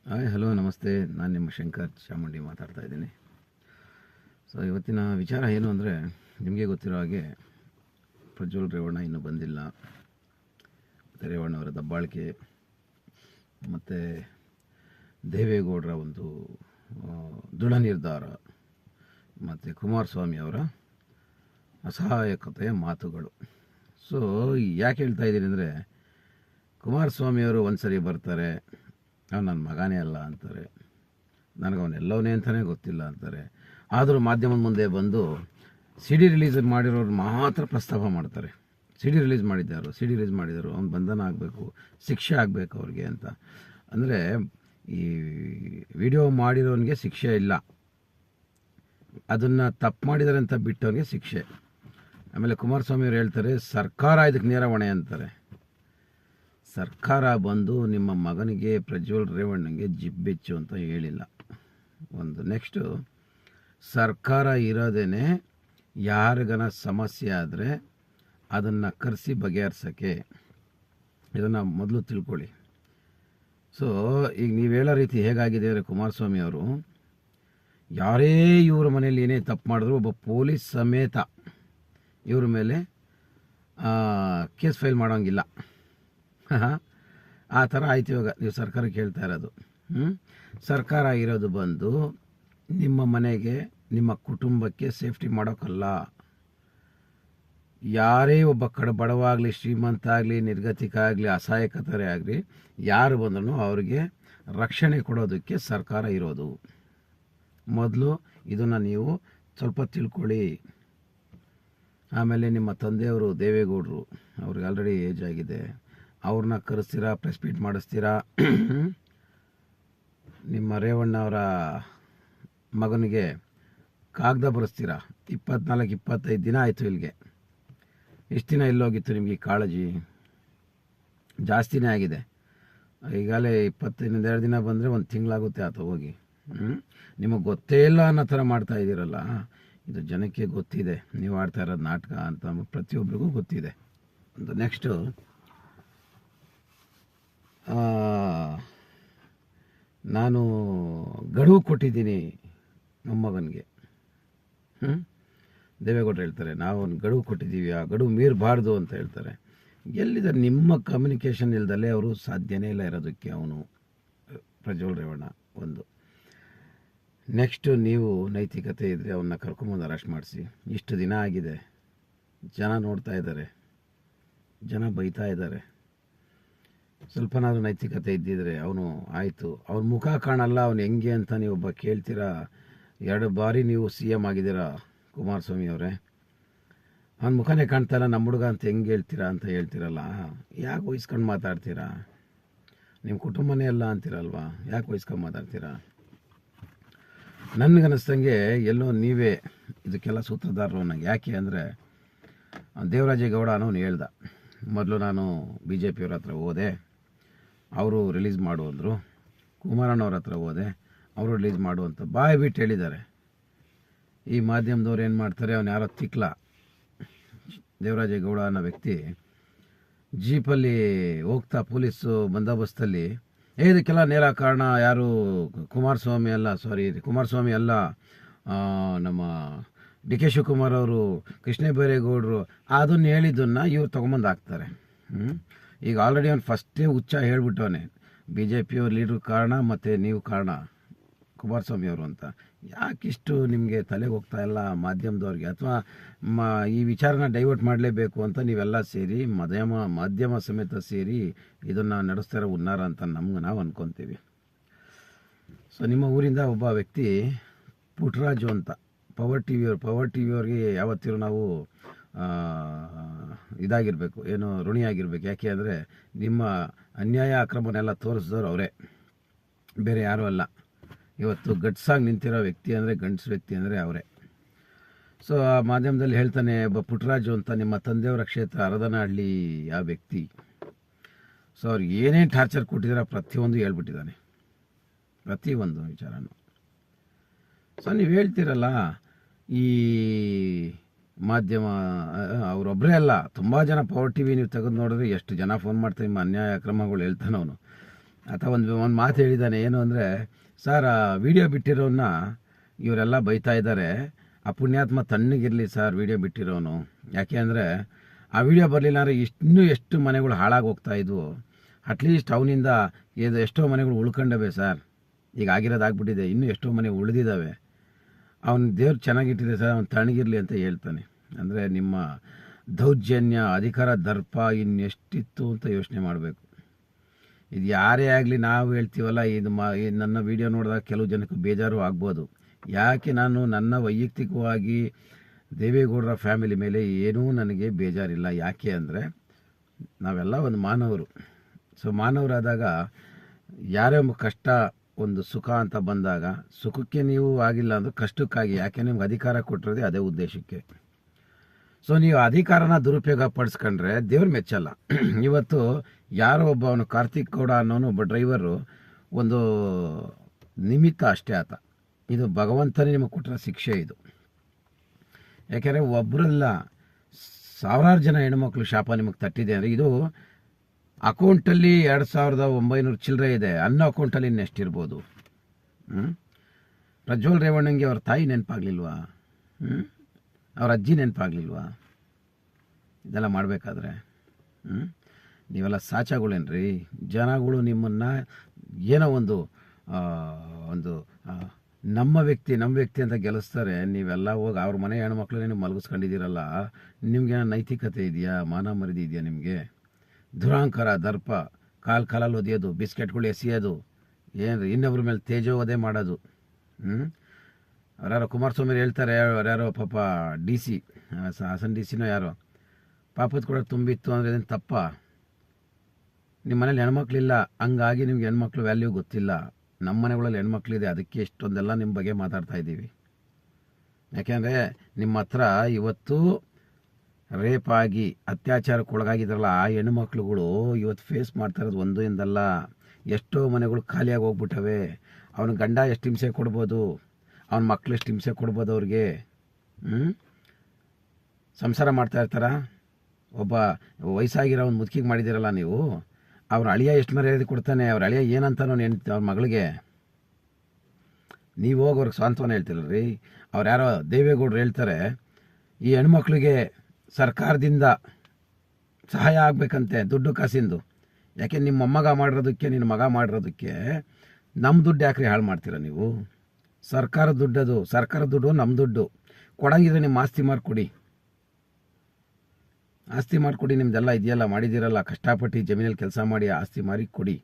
Hi hello ನಮಸ್ತೆ. ನಾನು ನಿಮ್ಮ ಶಂಕರ್ ಚಾಮುಂಡಿ ಮಾತಾಡ್ತಾ ಇದ್ದೀನಿ. ಸೊ ಇವತ್ತಿನ ವಿಚಾರ ಏನು ಅಂದರೆ, ನಿಮಗೆ ಗೊತ್ತಿರೋ ಹಾಗೆ ಪ್ರಜ್ವಲ್ ರೇವಣ್ಣ ಇನ್ನೂ ಬಂದಿಲ್ಲ. ಮತ್ತು ರೇವಣ್ಣವರ ದಬ್ಬಾಳಿಕೆ ಮತ್ತು ದೇವೇಗೌಡರ ಒಂದು ದೃಢ ನಿರ್ಧಾರ ಮತ್ತು ಕುಮಾರಸ್ವಾಮಿ ಅವರ ಅಸಹಾಯಕತೆಯ ಮಾತುಗಳು. ಸೊ ಯಾಕೆ ಹೇಳ್ತಾ ಇದ್ದೀನಿ ಅಂದರೆ, ಕುಮಾರಸ್ವಾಮಿಯವರು ಒಂದು ಸರಿ ಬರ್ತಾರೆ, ಅವ್ನು ನನ್ನ ಮಗನೇ ಅಲ್ಲ ಅಂತಾರೆ, ನನಗೆ ಅವನೆಲ್ಲವನೇ ಅಂತಲೇ ಗೊತ್ತಿಲ್ಲ ಅಂತಾರೆ. ಆದರೂ ಮಾಧ್ಯಮದ ಮುಂದೆ ಬಂದು ಸಿ ಡಿ ರಿಲೀಸ್ ಮಾಡಿರೋರು ಮಾತ್ರ ಪ್ರಸ್ತಾಪ ಮಾಡ್ತಾರೆ. ಸಿ ಡಿ ರಿಲೀಸ್ ಮಾಡಿದರು, ಅವ್ನು ಬಂಧನ ಆಗಬೇಕು, ಶಿಕ್ಷೆ ಆಗಬೇಕು ಅವ್ರಿಗೆ ಅಂತ. ಅಂದರೆ ಈ ವಿಡಿಯೋ ಮಾಡಿರೋನಿಗೆ ಶಿಕ್ಷೆ ಇಲ್ಲ, ಅದನ್ನು ತಪ್ಪು ಮಾಡಿದ್ದಾರೆ ಅಂತ ಬಿಟ್ಟವನಿಗೆ ಶಿಕ್ಷೆ. ಆಮೇಲೆ ಕುಮಾರಸ್ವಾಮಿ ಅವರು ಹೇಳ್ತಾರೆ ಸರ್ಕಾರ ಇದಕ್ಕೆ ನೇರ ಹೊಣೆ ಅಂತಾರೆ. ಸರ್ಕಾರ ಬಂದು ನಿಮ್ಮ ಮಗನಿಗೆ ಪ್ರಜ್ವಲ್ ರೇವಣ್ಣಗೆ ಜಿಬ್ಬೆಚ್ಚು ಅಂತ ಹೇಳಿಲ್ಲ. ಒಂದು ನೆಕ್ಸ್ಟು, ಸರ್ಕಾರ ಇರೋದೇ ಯಾರಿಗನ ಸಮಸ್ಯೆ ಆದರೆ ಅದನ್ನು ಕರೆಸಿ ಬಗೆಹರಿಸೋಕ್ಕೆ. ಇದನ್ನು ಮೊದಲು ತಿಳ್ಕೊಳ್ಳಿ. ಸೊ ಈಗ ನೀವು ಹೇಳೋ ರೀತಿ ಹೇಗಾಗಿದೆ ಅಂದರೆ, ಕುಮಾರಸ್ವಾಮಿ ಅವರು ಯಾರೇ ಇವ್ರ ಮನೇಲಿ ಏನೇ ತಪ್ಪು ಮಾಡಿದ್ರು ಒಬ್ಬ ಪೊಲೀಸ್ ಸಮೇತ ಇವ್ರ ಮೇಲೆ ಕೇಸ್ ಫೈಲ್ ಮಾಡೋಂಗಿಲ್ಲ. ಆ ಥರ ಆಯ್ತು ಇವಾಗ ನೀವು ಸರ್ಕಾರಕ್ಕೆ ಹೇಳ್ತಾ ಇರೋದು. ಸರ್ಕಾರ ಇರೋದು ಬಂದು ನಿಮ್ಮ ಮನೆಗೆ, ನಿಮ್ಮ ಕುಟುಂಬಕ್ಕೆ ಸೇಫ್ಟಿ ಮಾಡೋಕ್ಕಲ್ಲ. ಯಾರೇ ಒಬ್ಬ ಬಡವಾಗಲಿ, ಶ್ರೀಮಂತ ಆಗಲಿ, ನಿರ್ಗತಿಕ ಆಗಲಿ, ಅಸಹಾಯಕತರೇ ಆಗಲಿ, ಯಾರು ಬಂದ್ರೂ ಅವ್ರಿಗೆ ರಕ್ಷಣೆ ಕೊಡೋದಕ್ಕೆ ಸರ್ಕಾರ ಇರೋದು. ಮೊದಲು ಇದನ್ನು ನೀವು ಸ್ವಲ್ಪ ತಿಳ್ಕೊಳ್ಳಿ. ಆಮೇಲೆ ನಿಮ್ಮ ತಂದೆಯವರು ದೇವೇಗೌಡರು, ಅವ್ರಿಗೆ ಆಲ್ರೆಡಿ ಏಜ್ ಆಗಿದೆ, ಅವ್ರನ್ನ ಕರೆಸ್ತೀರಾ, ಪ್ರೆಸ್ ಮೀಟ್ ಮಾಡಿಸ್ತೀರಾ. ನಿಮ್ಮ ರೇವಣ್ಣ ಅವರ ಮಗನಿಗೆ ಕಾಗದ ಬರೆಸ್ತೀರಾ. 24-25 ದಿನ ಆಯಿತು ಇಲ್ಲಿಗೆ. ಇಷ್ಟು ದಿನ ಎಲ್ಲೋಗಿತ್ತು ನಿಮಗೆ ಕಾಳಜಿ? ಜಾಸ್ತಿನೇ ಆಗಿದೆ. ಈಗಾಗಲೇ 22 ದಿನ ಬಂದರೆ 1 ತಿಂಗಳಾಗುತ್ತೆ ಆತ ಹೋಗಿ. ನಿಮಗೆ ಗೊತ್ತೇ ಇಲ್ಲ ಅನ್ನೋ ಥರ ಮಾಡ್ತಾ ಇದ್ದೀರಲ್ಲ. ಇದು ಜನಕ್ಕೆ ಗೊತ್ತಿದೆ ನೀವು ಆಡ್ತಾ ಇರೋದು ನಾಟಕ ಅಂತ, ಪ್ರತಿಯೊಬ್ಬರಿಗೂ ಗೊತ್ತಿದೆ. ಒಂದು ನೆಕ್ಸ್ಟು, ನಾನು ಗಡುವು ಕೊಟ್ಟಿದ್ದೀನಿ ಮೊಮ್ಮಗನಿಗೆ. ದೇವೇಗೌಡರು ಹೇಳ್ತಾರೆ ನಾವು ಒಂದು ಗಡುವು ಕೊಟ್ಟಿದ್ದೀವಿ, ಆ ಗಡುವು ಮೀರಬಾರ್ದು ಅಂತ ಹೇಳ್ತಾರೆ. ಎಲ್ಲಿದೆ ನಿಮ್ಮ ಕಮ್ಯುನಿಕೇಷನ್ ಇಲ್ದಲ್ಲೇ ಅವರು ಸಾಧ್ಯನೇ ಇಲ್ಲ ಇರೋದಕ್ಕೆ. ಅವನು ಪ್ರಜ್ವಲ್ ರೇವಣ್ಣ ಒಂದು. ನೆಕ್ಸ್ಟು, ನೀವು ನೈತಿಕತೆ ಇದ್ದರೆ ಅವನ್ನ ಕರ್ಕೊಂಬಂದು ಅರೆಸ್ಟ್ ಮಾಡಿಸಿ. ಇಷ್ಟು ದಿನ ಆಗಿದೆ, ಜನ ನೋಡ್ತಾ ಇದ್ದಾರೆ, ಜನ ಬೈತಾ ಇದ್ದಾರೆ. ಸ್ವಲ್ಪನಾದ್ರೂ ನೈತಿಕತೆ ಇದ್ದಿದ್ರೆ ಅವನು ಆಯಿತು, ಅವ್ನ ಮುಖ ಕಾಣಲ್ಲ, ಅವನು ಹೆಂಗೆ ಅಂತ ನೀವು ಒಬ್ಬ ಕೇಳ್ತೀರಾ. 2 ಬಾರಿ ನೀವು CM ಆಗಿದ್ದೀರಾ ಕುಮಾರಸ್ವಾಮಿ ಅವರೇ, ಅವ್ನ ಮುಖನೇ ಕಾಣ್ತಾ ಇಲ್ಲ, ನಮ್ಮ ಹುಡುಗ ಅಂತ ಹೆಂಗೆ ಹೇಳ್ತೀರಾ ಅಂತ ಹೇಳ್ತೀರಲ್ಲ. ಯಾಕೆ ವಹಿಸ್ಕೊಂಡು ಮಾತಾಡ್ತೀರಾ? ನಿಮ್ಮ ಕುಟುಂಬನೇ ಅಲ್ಲ ಅಂತೀರಲ್ವಾ, ಯಾಕೆ ವಹಿಸ್ಕೊಂಡು ಮಾತಾಡ್ತೀರಾ? ನನಗನ್ನಿಸ್ದಂಗೆ ಎಲ್ಲೋ ನೀವೇ ಇದಕ್ಕೆಲ್ಲ ಸೂತ್ರಧಾರರು. ನನಗೆ ಯಾಕೆ ಅಂದರೆ, ದೇವರಾಜೇಗೌಡ ಅನ್ನೋನು ಹೇಳ್ದ, ಮೊದಲು ನಾನು BJP ಅವ್ರ ಹತ್ರ ಹೋದೆ, ಅವರು ರಿಲೀಸ್ ಮಾಡು ಅಂದರು. ಕುಮಾರಣ್ಣವ್ರ ಹತ್ರ ಹೋದೆ, ಅವರು ರಿಲೀಸ್ ಮಾಡು ಅಂತ ಬಾಯಿ ಬಿಟ್ಟು ಹೇಳಿದ್ದಾರೆ. ಈ ಮಾಧ್ಯಮದವ್ರು ಏನು ಮಾಡ್ತಾರೆ, ಅವನು ಯಾರೋ ತಿಕ್ಲ ದೇವರಾಜೇಗೌಡ ಅನ್ನೋ ವ್ಯಕ್ತಿ ಜೀಪಲ್ಲಿ ಹೋಗ್ತಾ ಪೊಲೀಸು ಬಂದೋಬಸ್ತಲ್ಲಿ, ಇದಕ್ಕೆಲ್ಲ ನೇರ ಕಾರಣ ಯಾರು? ಕುಮಾರಸ್ವಾಮಿ ಅಲ್ಲ, ನಮ್ಮ DK ಶಿವಕುಮಾರ್ ಅವರು, ಕೃಷ್ಣ ಬೈರೇಗೌಡರು, ಅದನ್ನು ಹೇಳಿದ್ದನ್ನು ಇವ್ರು ತೊಗೊಂಬಂದು ಹಾಕ್ತಾರೆ. ಈಗ ಆಲ್ರೆಡಿ ಅವ್ನು ಫಸ್ಟೇ ಹುಚ್ಚ ಹೇಳ್ಬಿಟ್ಟವನೇ, BJP ಅವ್ರ ಲೀಡ್ರ್ ಕಾರಣ ಮತ್ತು ನೀವು ಕಾರಣ ಕುಮಾರಸ್ವಾಮಿ ಅವರು ಅಂತ. ಯಾಕಿಷ್ಟು ನಿಮಗೆ ತಲೆಗೆ ಹೋಗ್ತಾ ಇಲ್ಲ ಮಾಧ್ಯಮದವ್ರಿಗೆ? ಅಥವಾ ಈ ವಿಚಾರನ ಡೈವರ್ಟ್ ಮಾಡಲೇಬೇಕು ಅಂತ ನೀವೆಲ್ಲ ಸೇರಿ ಮಾಧ್ಯಮ ಸಮೇತ ಸೇರಿ ಇದನ್ನು ನಡೆಸ್ತಾ ಇರೋ ಹುನ್ನಾರ ಅಂತ ನಾವು ಅಂದ್ಕೊತೀವಿ. ಸೊ ನಿಮ್ಮ ಊರಿಂದ ಒಬ್ಬ ವ್ಯಕ್ತಿ ಪುಟ್ಟರಾಜು ಅಂತ, ಪವರ್ ಟಿವಿಯವ್ರಿಗೆ ಯಾವತ್ತಿರೂ ನಾವು ಇದಾಗಿರಬೇಕು, ಏನು ಋಣಿಯಾಗಿರ್ಬೇಕು. ಯಾಕೆ ಅಂದರೆ ನಿಮ್ಮ ಅನ್ಯಾಯ ಅಕ್ರಮನೆಲ್ಲ ತೋರಿಸಿದವರು ಅವರೇ, ಬೇರೆ ಯಾರೂ ಅಲ್ಲ. ಇವತ್ತು ಗಟ್ಸಾಗಿ ನಿಂತಿರೋ ವ್ಯಕ್ತಿ ಅಂದರೆ, ಗಂಡಸು ವ್ಯಕ್ತಿ ಅಂದರೆ ಅವರೇ. ಸೊ ಆ ಮಾಧ್ಯಮದಲ್ಲಿ ಹೇಳ್ತಾನೆ, ಒಬ್ಬ ಪುಟ್ಟರಾಜು ಅಂತ ನಿಮ್ಮ ತಂದೆಯವರ ಕ್ಷೇತ್ರ ಹರದನಹಳ್ಳಿ ಆ ವ್ಯಕ್ತಿ. ಸೊ ಅವ್ರಿಗೆ ಏನೇನು ಟಾರ್ಚರ್ ಕೊಟ್ಟಿದ್ದಾರೆ ಪ್ರತಿಯೊಂದು ಹೇಳ್ಬಿಟ್ಟಿದ್ದಾನೆ, ಪ್ರತಿಯೊಂದು ವಿಚಾರನೂ. ಸೊ ನೀವು ಹೇಳ್ತೀರಲ್ಲ, ಈ ಮಾಧ್ಯಮ ಅವರೊಬ್ಬರೇ ಅಲ್ಲ, ತುಂಬ ಜನ ಪವರ್ ಟಿವಿ ನೀವು ತೆಗೆದು ನೋಡಿದ್ರೆ ಎಷ್ಟು ಜನ ಫೋನ್ ಮಾಡ್ತಾರೆ, ನಿಮ್ಮ ಅನ್ಯಾಯ ಅಕ್ರಮಗಳು ಹೇಳ್ತಾನೆ ಅವನು. ಆತ ಒಂದು ಮಾತು ಹೇಳಿದ್ದಾನೆ, ಏನು ಅಂದರೆ, ಸರ್ ಆ ವಿಡಿಯೋ ಬಿಟ್ಟಿರೋನ್ನ ಇವರೆಲ್ಲ ಬೈತಾ ಇದ್ದಾರೆ, ಆ ಪುಣ್ಯಾತ್ಮ ತಣ್ಣಗಿರಲಿ ಸರ್ ವಿಡಿಯೋ ಬಿಟ್ಟಿರೋನು. ಯಾಕೆ ಅಂದರೆ ಆ ವಿಡಿಯೋ ಬರಲಿಲ್ಲ ಅಂದರೆ ಇನ್ನೂ ಎಷ್ಟು ಮನೆಗಳು ಹಾಳಾಗಿ ಹೋಗ್ತಾ ಇದ್ವು. ಅಟ್ಲೀಸ್ಟ್ ಅವನಿಂದ ಎಷ್ಟೋ ಮನೆಗಳು ಉಳ್ಕೊಂಡವೆ ಸರ್. ಈಗ ಆಗಿರೋದಾಗ್ಬಿಟ್ಟಿದೆ, ಇನ್ನೂ ಎಷ್ಟೋ ಮನೆ ಉಳಿದಿದ್ದಾವೆ. ಅವನು ದೇವ್ರು ಚೆನ್ನಾಗಿಟ್ಟಿದೆ ಸರ್, ಅವ್ನು ತಣ್ಣಗಿರಲಿ ಅಂತ ಹೇಳ್ತಾನೆ. ಅಂದರೆ ನಿಮ್ಮ ದೌರ್ಜನ್ಯ, ಅಧಿಕಾರ, ದರ್ಪ ಇನ್ನೆಷ್ಟಿತ್ತು ಅಂತ ಯೋಚನೆ ಮಾಡಬೇಕು. ಇದು ಯಾರೇ ಆಗಲಿ ನಾವು ಹೇಳ್ತೀವಲ್ಲ, ಇದು ನನ್ನ ವಿಡಿಯೋ ನೋಡಿದಾಗ ಕೆಲವು ಜನಕ್ಕೆ ಬೇಜಾರು ಆಗ್ಬೋದು. ಯಾಕೆ ನಾನು ನನ್ನ ವೈಯಕ್ತಿಕವಾಗಿ ದೇವೇಗೌಡರ ಫ್ಯಾಮಿಲಿ ಮೇಲೆ ಏನೂ ನನಗೆ ಬೇಜಾರಿಲ್ಲ. ಯಾಕೆ ಅಂದರೆ ನಾವೆಲ್ಲ ಒಂದು ಮಾನವರು. ಸೊ ಮಾನವರಾದಾಗ ಯಾರೇ ಕಷ್ಟ ಒಂದು ಸುಖ ಅಂತ ಬಂದಾಗ, ಸುಖಕ್ಕೆ ನೀವು ಆಗಿಲ್ಲ ಅಂದ್ರೆ ಕಷ್ಟಕ್ಕಾಗಿ, ಯಾಕೆ ನಿಮ್ಗೆ ಅಧಿಕಾರ ಕೊಟ್ಟಿರೋದೇ ಅದೇ ಉದ್ದೇಶಕ್ಕೆ. ಸೊ ನೀವು ಅಧಿಕಾರನ ದುರುಪಯೋಗ ಪಡಿಸ್ಕೊಂಡ್ರೆ ದೇವ್ರು ಮೆಚ್ಚಲ್ಲ. ಇವತ್ತು ಯಾರೋ ಒಬ್ಬ ಅವನು ಕಾರ್ತಿಕ್ ಗೌಡ ಅನ್ನೋನು ಒಬ್ಬ ಡ್ರೈವರು ಒಂದು ನಿಮಿತ್ತ ಅಷ್ಟೇ ಆತ. ಇದು ಭಗವಂತನೇ ನಿಮಗೆ ಕೊಟ್ಟಿರೋ ಶಿಕ್ಷೆ ಇದು. ಯಾಕೆಂದರೆ ಒಬ್ಬರಲ್ಲ, ಸಾವಿರಾರು ಜನ ಹೆಣ್ಮಕ್ಳು ಶಾಪ ನಿಮಗೆ ತಟ್ಟಿದೆ ಅಂದರೆ, ಇದು ಅಕೌಂಟಲ್ಲಿ 2900 ಚಿಲ್ಲರೆ ಇದೆ, ಅನ್ನೋ ಅಕೌಂಟಲ್ಲಿ ಇನ್ನೆಷ್ಟಿರ್ಬೋದು. ಪ್ರಜ್ವಲ್ ರೇವಣ್ಣಂಗೆ ಅವ್ರ ತಾಯಿ ನೆನಪಾಗ್ಲಿಲ್ವಾ? ಅವ್ರ ಅಜ್ಜಿ ನೆನಪಾಗ್ಲಿಲ್ವಾ? ಇದೆಲ್ಲ ಮಾಡಬೇಕಾದ್ರೆ ನೀವೆಲ್ಲ ಸಾಚಾಗಳೇನ್ರಿ? ಜನಗಳು ನಿಮ್ಮನ್ನು ಏನೋ ಒಂದು ನಮ್ಮ ವ್ಯಕ್ತಿ ಅಂತ ಗೆಲ್ಲಿಸ್ತಾರೆ. ನೀವೆಲ್ಲ ಹೋಗಿ ಅವ್ರ ಮನೆ ಹೆಣ್ಮಕ್ಳು ನೀವು ಮಲಗಿಸ್ಕೊಂಡಿದ್ದೀರಲ್ಲ, ನಿಮ್ಗೇನೋ ನೈತಿಕತೆ ಇದೆಯಾ? ಮಾನ ಮರ್ಯಾದೆ ಇದೆಯಾ ನಿಮಗೆ? ದುರಾಂಕಾರ, ದರ್ಪ, ಕಾಲಲ್ಲಿ ಒದೆಯೋದು, ಬಿಸ್ಕೆಟ್ಗಳು ಎಸೆಯೋದು, ಏನು ಇನ್ನೊಬ್ರ ಮೇಲೆ ತೇಜೋವಧೆ ಮಾಡೋದು. ಅವರ್ಯಾರೋ ಕುಮಾರಸ್ವಾಮಿ ಹೇಳ್ತಾರೆ, ಯಾರ್ಯಾರೋ ಪಾಪ DC, ಹಾಸನ್ DCನೋ ಯಾರೋ, ಪಾಪದ ಕೂಡ ತುಂಬಿತ್ತು ಅಂದರೆ ಇದನ್ನು ತಪ್ಪ? ನಿಮ್ಮ ಮನೇಲಿ ಹೆಣ್ಮಕ್ಳಿಲ್ಲ, ಹಂಗಾಗಿ ನಿಮ್ಗೆ ಹೆಣ್ಮಕ್ಳು ವ್ಯಾಲ್ಯೂ ಗೊತ್ತಿಲ್ಲ. ನಮ್ಮ ಮನೆಗಳಲ್ಲಿ ಹೆಣ್ಮಕ್ಳಿದೆ, ಅದಕ್ಕೆ ಇಷ್ಟೊಂದೆಲ್ಲ ನಿಮ್ಮ ಬಗ್ಗೆ ಮಾತಾಡ್ತಾ ಇದ್ದೀವಿ. ಯಾಕೆಂದರೆ ನಿಮ್ಮ ಹತ್ರ ಇವತ್ತು ರೇಪ್ ಆಗಿ ಅತ್ಯಾಚಾರಕ್ಕೆ ಒಳಗಾಗಿದ್ರಲ್ಲ ಆ ಹೆಣ್ಮಕ್ಳುಗಳು ಇವತ್ತು ಫೇಸ್ ಮಾಡ್ತಾ ಇರೋದು ಒಂದು ಎಂದಲ್ಲ, ಎಷ್ಟೋ ಮನೆಗಳು ಖಾಲಿಯಾಗಿ ಹೋಗ್ಬಿಟ್ಟವೆ. ಅವನ ಗಂಡ ಎಷ್ಟು ಹಿಂಸೆ ಕೊಡ್ಬೋದು, ಅವನ ಮಕ್ಳು ಎಷ್ಟು ಹಿಂಸೆ ಕೊಡ್ಬೋದು ಅವ್ರಿಗೆ. ಸಂಸಾರ ಮಾಡ್ತಾ ಇರ್ತಾರ. ಒಬ್ಬ ವಯಸ್ಸಾಗಿರೋ ಒಂದು ಮುದುಕಿಗೆ ಮಾಡಿದ್ದೀರಲ್ಲ ನೀವು, ಅವ್ರ ಅಳಿಯ ಎಷ್ಟು ಮರ್ಯಾದೆ ಕೊಡ್ತಾನೆ, ಅವ್ರ ಅಳಿಯ ಏನಂತಾನೋ ಅವ್ರ ಮಗಳಿಗೆ. ನೀವು ಹೋಗಿ ಅವ್ರಿಗೆ ಸಾಂತ್ವನ ಹೇಳ್ತಿರಲ್ರಿ. ಅವ್ರು ಯಾರೋ ದೇವೇಗೌಡರು ಹೇಳ್ತಾರೆ, ಈ ಹೆಣ್ಮಕ್ಳಿಗೆ ಸರ್ಕಾರದಿಂದ ಸಹಾಯ ಆಗಬೇಕಂತೆ, ದುಡ್ಡು ಕಾಸಿಂದು. ಯಾಕೆ ನಿಮ್ಮ ಮೊಮ್ಮಗ ಮಾಡಿರೋದಕ್ಕೆ, ನಿನ್ನ ಮಗ ಮಾಡಿರೋದಕ್ಕೆ ನಮ್ಮ ದುಡ್ಡು ಯಾಕ್ರಿ ಹಾಳು ಮಾಡ್ತೀರ ನೀವು? ಸರ್ಕಾರದ ದುಡ್ಡದು, ಸರ್ಕಾರದ ದುಡ್ಡು ನಮ್ಮ ದುಡ್ಡು. ಕೊಡಂಗಿದ್ರೆ ನಿಮ್ಮ ಆಸ್ತಿ ಮಾರ್ಕೊಡಿ, ಆಸ್ತಿ ಮಾಡಿಕೊಡಿ. ನಿಮ್ದೆಲ್ಲ ಇದೆಯಲ್ಲ, ಮಾಡಿದ್ದೀರಲ್ಲ, ಕಷ್ಟಪಟ್ಟು ಜಮೀನಲ್ಲಿ ಕೆಲಸ ಮಾಡಿ ಆಸ್ತಿ ಮಾರಿ ಕೊಡಿ.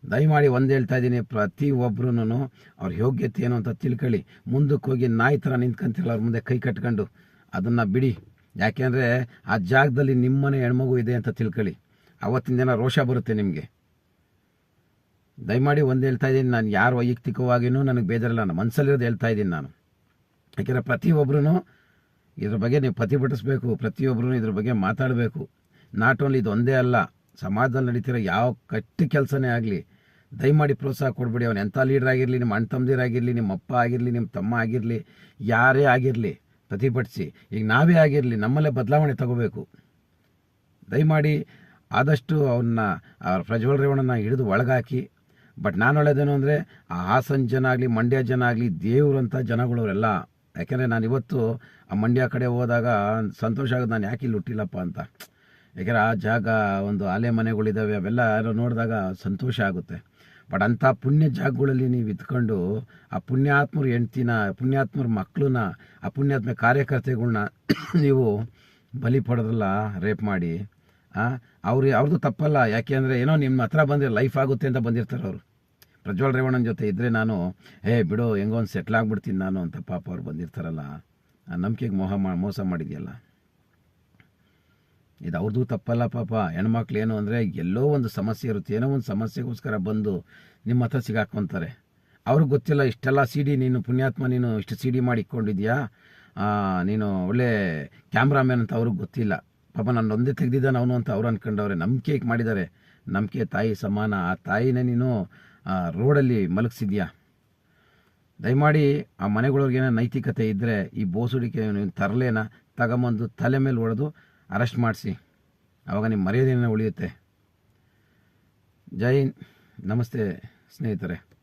ದಯಮಾಡಿ ಒಂದು ಹೇಳ್ತಾ ಇದ್ದೀನಿ, ಪ್ರತಿ ಒಬ್ಬರೂ ಅವ್ರ ಯೋಗ್ಯತೆ ಏನು ಅಂತ ತಿಳ್ಕೊಳ್ಳಿ. ಮುಂದಕ್ಕೆ ಹೋಗಿ ನಾಯಿ ಥರ ನಿಂತ್ಕೊಂತಿರಲ್ಲ ಅವ್ರ ಮುಂದೆ ಕೈ ಕಟ್ಕೊಂಡು, ಅದನ್ನು ಬಿಡಿ. ಯಾಕೆಂದರೆ ಆ ಜಾಗದಲ್ಲಿ ನಿಮ್ಮನೆ ಹೆಣ್ಮಗು ಇದೆ ಅಂತ ತಿಳ್ಕೊಳ್ಳಿ. ಅವತ್ತಿನ ದಿನ ರೋಷ ಬರುತ್ತೆ ನಿಮಗೆ. ದಯಮಾಡಿ ಒಂದು ಹೇಳ್ತಾ ಇದ್ದೀನಿ, ನಾನು ಯಾರು ವೈಯಕ್ತಿಕವಾಗಿಯೂ ನನಗೆ ಬೇಜಾರಿಲ್ಲ, ನನ್ನ ಮನಸ್ಸಲ್ಲಿರೋದು ಹೇಳ್ತಾ ಇದ್ದೀನಿ ನಾನು. ಯಾಕೆಂದರೆ ಪ್ರತಿಯೊಬ್ಬರೂ ಇದ್ರ ಬಗ್ಗೆ ನೀವು ಪ್ರತಿಭಟಿಸಬೇಕು, ಪ್ರತಿಯೊಬ್ಬರೂ ಇದ್ರ ಬಗ್ಗೆ ಮಾತಾಡಬೇಕು. ನಾಟ್ ಓನ್ಲಿ ಇದು ಒಂದೇ ಅಲ್ಲ, ಸಮಾಜದಲ್ಲಿ ನಡೀತಿರೋ ಯಾವ ಕೆಟ್ಟ ಕೆಲಸನೇ ಆಗಲಿ ದಯಮಾಡಿ ಪ್ರೋತ್ಸಾಹ ಕೊಡಬೇಡಿ. ಅವನು ಎಂಥ ಲೀಡರ್ ಆಗಿರಲಿ, ನಿಮ್ಮ ಅಣ್ಣ ತಮ್ಮದಿರಾಗಿರಲಿ, ನಿಮ್ಮ ಅಪ್ಪ ಆಗಿರಲಿ, ನಿಮ್ಮ ತಮ್ಮ ಆಗಿರಲಿ, ಯಾರೇ ಆಗಿರಲಿ ಪ್ರತಿಭಟಿಸಿ. ಈಗ ನಾವೇ ಆಗಿರಲಿ, ನಮ್ಮಲ್ಲೇ ಬದಲಾವಣೆ ತಗೋಬೇಕು. ದಯಮಾಡಿ ಆದಷ್ಟು ಅವನ್ನ ಪ್ರಜ್ವಲ್ ರೇವಣ್ಣನ ಹಿಡಿದು ಒಳಗಾಕಿ. ಬಟ್ ನಾನು ಹೇಳೋದೇನು ಅಂದರೆ, ಆ ಹಾಸನ ಜನ ಆಗಲಿ, ಮಂಡ್ಯ ಜನ ಆಗಲಿ ದೇವ್ರು ಅಂತ ಜನಗಳವರೆಲ್ಲ. ಯಾಕೆಂದರೆ ನಾನು ಇವತ್ತು ಆ ಮಂಡ್ಯ ಕಡೆ ಹೋದಾಗ ಸಂತೋಷ ಆಗೋದು, ನಾನು ಯಾಕೆ ಇಲ್ಲಿ ಹುಟ್ಟಿಲ್ಲಪ್ಪ ಅಂತ. ಯಾಕೆಂದರೆ ಆ ಜಾಗ ಒಂದು ಆಲೆ ಮನೆಗಳಿದ್ದಾವೆ, ಅವೆಲ್ಲ ನೋಡಿದಾಗ ಸಂತೋಷ ಆಗುತ್ತೆ. ಬಟ್ ಅಂಥ ಪುಣ್ಯ ಜಾಗಗಳಲ್ಲಿ ನೀವು ಇದ್ಕೊಂಡು ಆ ಪುಣ್ಯಾತ್ಮರ ಹೆಂಡ್ತಿನ, ಪುಣ್ಯಾತ್ಮರ ಮಕ್ಕಳನ್ನ, ಆ ಪುಣ್ಯಾತ್ಮ ಕಾರ್ಯಕರ್ತೆಗಳ್ನ ನೀವು ಬಲಿ ಪಡೆದ್ರಲ್ಲ, ರೇಪ್ ಮಾಡಿ. ಅವ್ರದ್ದು ತಪ್ಪಲ್ಲ. ಯಾಕೆ ಅಂದರೆ ಏನೋ ನಿಮ್ಮ ಹತ್ರ ಬಂದರೆ ಲೈಫ್ ಆಗುತ್ತೆ ಅಂತ ಬಂದಿರ್ತಾರೆ ಅವರು. ಪ್ರಜ್ವಲ್ ರೇವಣ್ಣನ ಜೊತೆ ಇದ್ದರೆ ನಾನು ಬಿಡು ಹೆಂಗೋ ಒಂದು ಸೆಟ್ಲ್ ಆಗ್ಬಿಡ್ತೀನಿ ನಾನು ಅಂತ ಪಾಪ ಅವ್ರು ಬಂದಿರ್ತಾರಲ್ಲ. ಆ ನಂಬಿಕೆಗೆ ಮೋಸ ಮಾಡಿದೆಯಲ್ಲ, ಇದು ಅವ್ರದ್ದು ತಪ್ಪಲ್ಲ ಪಾಪ. ಹೆಣ್ಮಕ್ಳು ಏನು ಅಂದರೆ ಎಲ್ಲೋ ಒಂದು ಸಮಸ್ಯೆ ಇರುತ್ತೆ, ಏನೋ ಒಂದು ಸಮಸ್ಯೆಗೋಸ್ಕರ ಬಂದು ನಿಮ್ಮ ಹತ್ರ ಸಿಗಾಕ್ಕೊತಾರೆ. ಅವ್ರಿಗೆ ಗೊತ್ತಿಲ್ಲ ಇಷ್ಟೆಲ್ಲ CD, ನೀನು ಪುಣ್ಯಾತ್ಮ, ನೀನು ಇಷ್ಟು CD ಮಾಡಿ ಇಟ್ಕೊಂಡಿದ್ಯಾ, ನೀನು ಒಳ್ಳೆ ಕ್ಯಾಮ್ರಾಮ್ಯಾನ್ ಅಂತ ಅವ್ರಿಗೆ ಗೊತ್ತಿಲ್ಲ ಪಾಪ. ನಾನು ಒಂದೇ ತೆಗೆದಿದ್ದಾನೆ ಅವನು ಅಂತ ಅವ್ರು ಅಂದ್ಕೊಂಡವ್ರೆ. ನಂಬಿಕೆ ಮಾಡಿದ್ದಾರೆ. ನಂಬಿಕೆ ತಾಯಿ ಸಮಾನ. ಆ ತಾಯಿನೇ ನೀನು ರೋಡಲ್ಲಿ ಮಲಗಿಸಿದ್ಯಾ. ದಯಮಾಡಿ ಆ ಮನೆಗಳವ್ರಿಗೇನೋ ನೈತಿಕತೆ ಇದ್ದರೆ ಈ ಬೋಸುಡಿಕೆ ತರಲೇನ ತಗೊಂಬಂದು ತಲೆ ಮೇಲೆ ಹೊಡೆದು ಅರೆಸ್ಟ್ ಮಾಡಿಸಿ. ಆವಾಗ ನಿಮ್ಮ ಮರ್ಯಾದೆನೇ ಉಳಿಯುತ್ತೆ. ಜೈ ಹಿಂದ್. ನಮಸ್ತೆ ಸ್ನೇಹಿತರೆ.